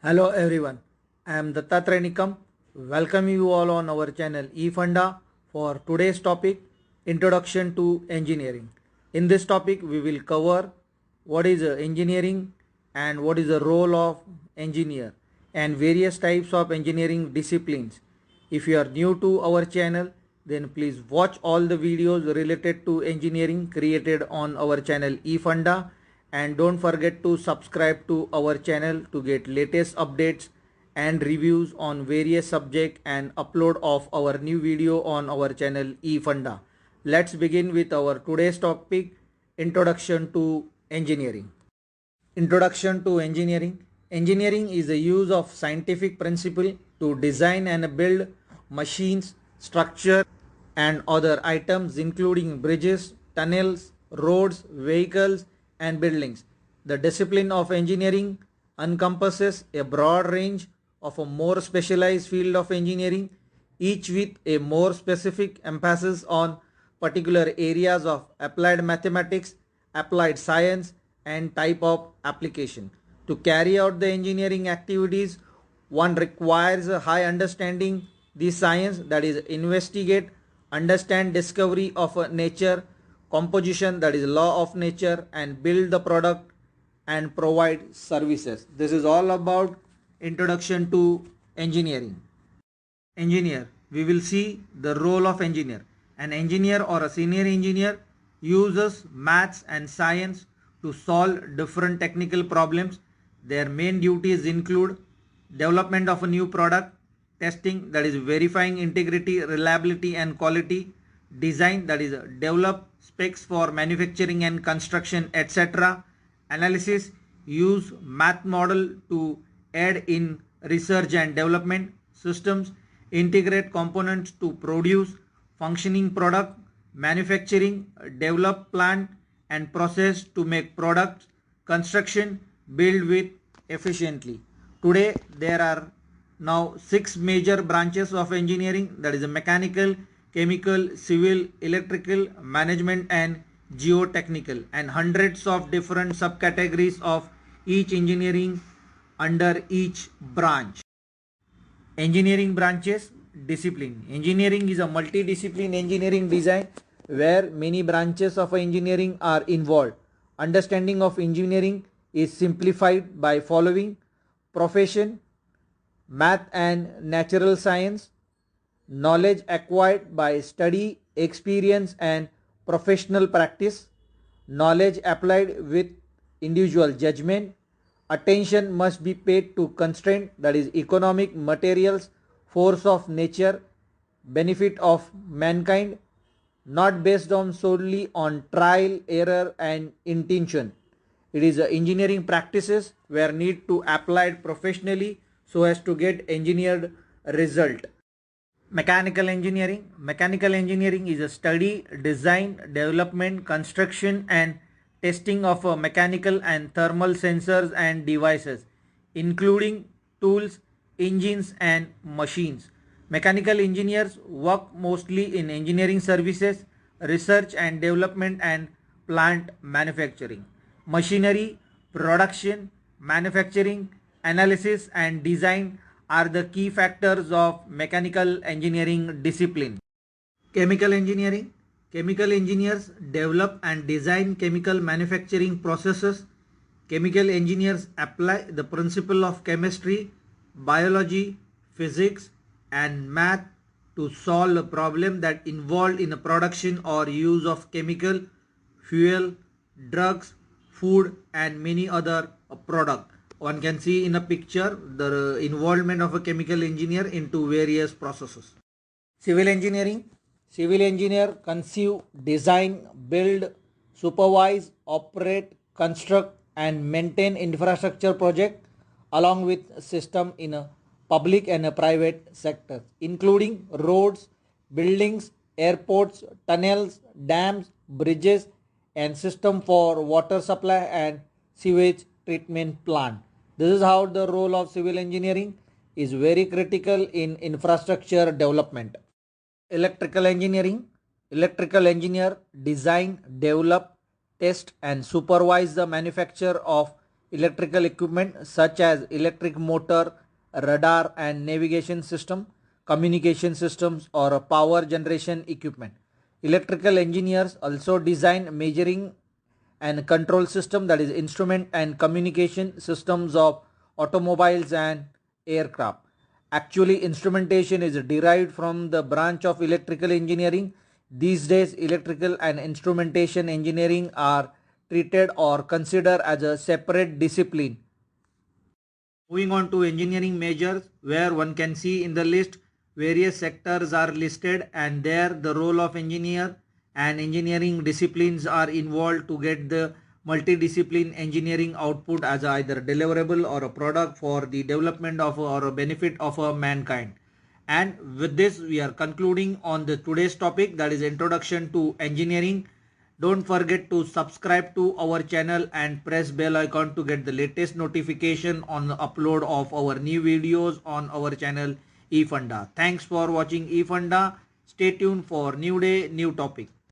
Hello everyone, I am Dattatreya Nikam. Welcome you all on our channel eFunda for today's topic Introduction to Engineering. In this topic we will cover what is engineering and what is the role of engineer and various types of engineering disciplines. If you are new to our channel, then please watch all the videos related to engineering created on our channel eFunda, and don't forget to subscribe to our channel to get latest updates and reviews on various subject and upload of our new video on our channel eFunda. Let's begin with our today's topic, Introduction to Engineering. Introduction to Engineering. Engineering is the use of scientific principle to design and build machines, structure and other items including bridges, tunnels, roads, vehicles and buildings. The discipline of engineering encompasses a broad range of a more specialized field of engineering, each with a more specific emphasis on particular areas of applied mathematics, applied science and type of application. To carry out the engineering activities, one requires a high understanding the science, that is investigate, understand discovery of nature, composition, that is law of nature, and build the product and provide services. This is all about introduction to engineering. Engineer, we will see the role of engineer. An engineer or a senior engineer uses maths and science to solve different technical problems. Their main duties include development of a new product, testing, that is verifying integrity, reliability and quality, design, that is develop specs for manufacturing and construction, etc., analysis, use math model to aid in research and development, systems, integrate components to produce functioning product, manufacturing, develop plant and process to make products, construction, build with efficiently. Today there are now 6 major branches of engineering, that is mechanical, chemical, civil, electrical, management and geotechnical, and hundreds of different subcategories of each engineering under each branch. Engineering branches. Discipline. Engineering is a multidiscipline engineering design where many branches of engineering are involved. Understanding of engineering is simplified by following: profession, math and natural science, knowledge acquired by study, experience and professional practice, knowledge applied with individual judgment, attention must be paid to constraint, that is economic, materials, force of nature, benefit of mankind, not based on solely on trial, error and intention. It is engineering practices where need to applied professionally so as to get engineered result. Mechanical engineering. Mechanical engineering is a study, design, development, construction and testing of mechanical and thermal sensors and devices, including tools, engines and machines. Mechanical engineers work mostly in engineering services, research and development and plant manufacturing. Machinery, production, manufacturing, analysis and design are the key factors of mechanical engineering discipline. Chemical engineering. Chemical engineers develop and design chemical manufacturing processes. Chemical engineers apply the principle of chemistry, biology, physics and math to solve a problem that involved in the production or use of chemical, fuel, drugs, food and many other products. One can see in a picture the involvement of a chemical engineer into various processes. Civil engineering. Civil engineer conceive, design, build, supervise, operate, construct and maintain infrastructure project along with system in a public and a private sector, including roads, buildings, airports, tunnels, dams, bridges and system for water supply and sewage treatment plant. This is how the role of civil engineering is very critical in infrastructure development. Electrical engineering. Electrical engineer design, develop, test and supervise the manufacture of electrical equipment such as electric motor, radar and navigation system, communication systems or power generation equipment. Electrical engineers also design measuring and control system, that is instrument and communication systems of automobiles and aircraft. Actually, instrumentation is derived from the branch of electrical engineering. These days, electrical and instrumentation engineering are treated or considered as a separate discipline. Moving on to engineering majors, where one can see in the list various sectors are listed, and there the role of engineer and engineering disciplines are involved to get the multidiscipline engineering output as either deliverable or a product for the development of or a benefit of mankind. And with this we are concluding on the today's topic, that is introduction to engineering. Don't forget to subscribe to our channel and press bell icon to get the latest notification on the upload of our new videos on our channel eFunda. Thanks for watching eFunda. Stay tuned for new day, new topic.